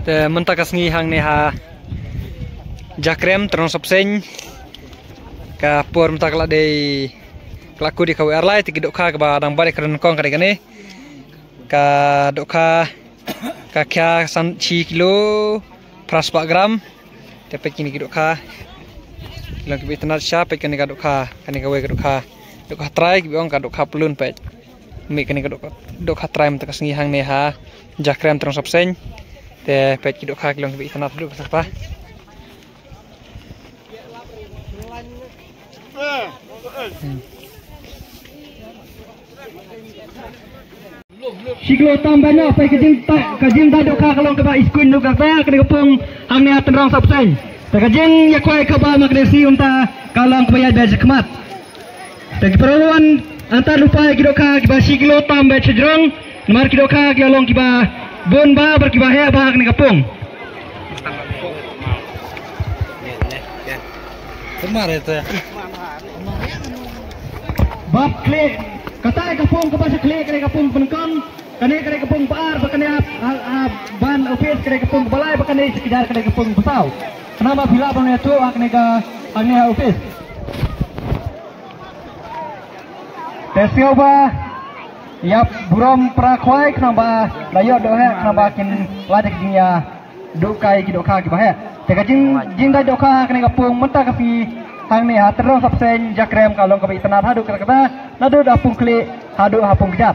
te mentakas ngi hang ne ha jakrem terong sopseng ka por mentakla de kelaku di kau airline tiki dokha ka ba dang balik keren kong kare gane ka dokha ka kya san 6 kilo pras 4 gram te pe kini dokha lang ki bitna sha pe kini ka dokha kani ka we ka dokha try ki ong ka dokha plun pe mi kini ka dokha try mentakas ngi hang ne ha jakrem terong sopseng te pe ki dokha ki lang ki bitna duk sakta Siklo tambahnya apa kajing tadi kah kalau keba iskun juga saya kena kepung hangnya tenrong sapseng. Kajing ya kuai keba magnesi unta kalau kebaya belajar kemat. Tapi perluan antar lupa kidoka keba siklo tambah cedrong nomor kidoka kalau keba bonba berkibah ya bah kena kepung. Kemarin itu ya. Bab klik kata kapung kebasa klik kena kapung penekam kena kapung paar kena ban office kena kapung balai kena sekedar kena kapung pesau kenapa bila bang itu kena office tesio ba yap burom prakwai kenapa layo dohe kenapa kin ladik dunia dukai kidoka kibahe teka jing dai doka kena kapung mentah kapi hang ni terus absen jakrem kalau kami tenar hadu kata nado dapung klik hadu hapung kejap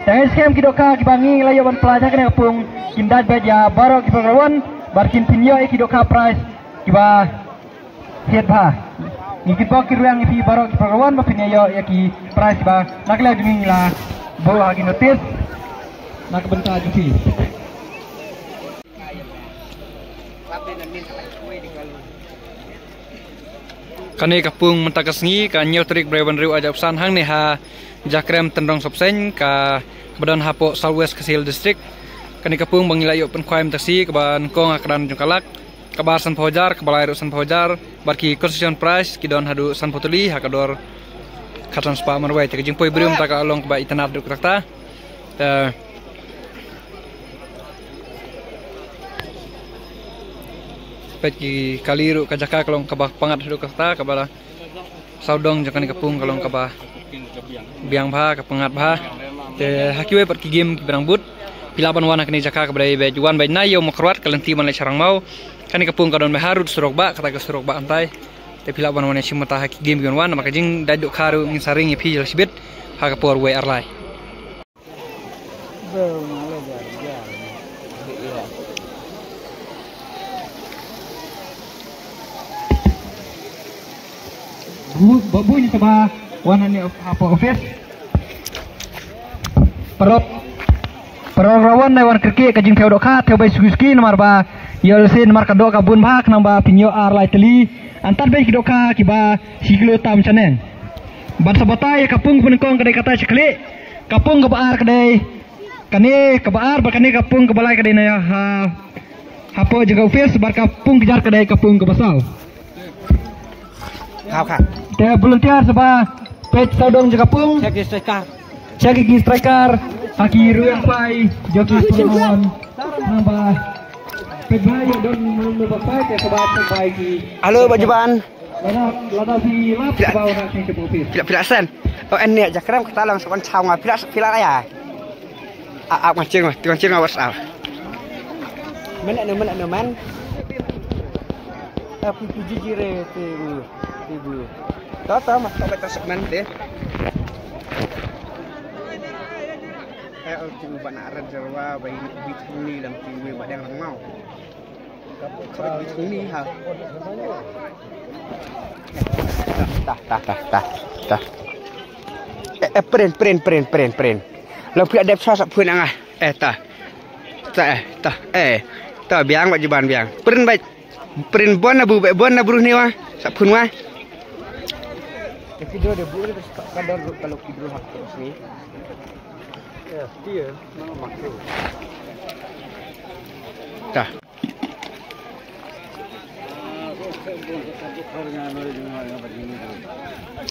dengan skem kidoka kibangi layawan pelajar kena kapung kindat beja baru kiparawan barkin pinyo kidoka price kiba head ba ngikit ba kiruyang ipi baru kiparawan mapinyo ki price ba nakla dumi la bawa lagi notis nak bentar jupi kani kapung mentakas ngi ka nyotrik breban riu aja pesan hang ne ha jakrem tendrong sopseng ka badan hapo Southwest Kasil District kani kapung bangilayo penkuaim taksi ke ban kong akran jungkalak kabar san pojar ke balai san pojar barki concession price kidon hadu san potuli hakador katan spa marwai te jimpoi brim ta ka along ba itanat duk takta peki kaliru kajaka kalong kabah pangat hidup kata kabala saudong jangan kapung kalong kabah biang bah kapengat bah te hakiwe pergi game berang but pilaban wana kini jaka kabrai bejuan bai nayo makrwat kalenti man le sarang mau kani kapung kadon meharut surokba kata ke surokba antai te pilaban wana simata haki game wan maka jing daduk karu ngisaring ipi sibit hakapor we arlai bunyi coba warna ni apa office perrawan nawan kerki kajing teu doka teu bai sugiski nomor ba yolsin nomor kadok kabun bak namba pinyo arlai teli antar bai kidoka kiba siklo tam chaneng ban sabata ya kapung penengkong kedai kata cekli kapung kebaar kedai kani kebaar bakani kapung kebalai kedai na hapo jaga office bar kapung kejar kedai kapung kebasal kau te volunteer sebab page saudong jaga pung cek striker haki ruang pai joki pengawon nambah page bayo don nambah pai te sebab pai ki halo bajuban lada si lap bau nak ni cepopis pila sen oh ene jakrem kata lang sakon chawng pila aya mancing awas al men tapi jijire tibu Tata mas sampai tersegmen deh. Ultimo banaran Jawa bayi bituni lang tiwi badang lang mau. Kapag bituni ha. Tah. Pren. Lang pihak dep sa pun angah. Tah biang bajuban biang. Pren bon na buruh ni wa. Sa pun wa. Video de boleh kadar kalau video hak sini. Ya, dia mana maksud. Dah.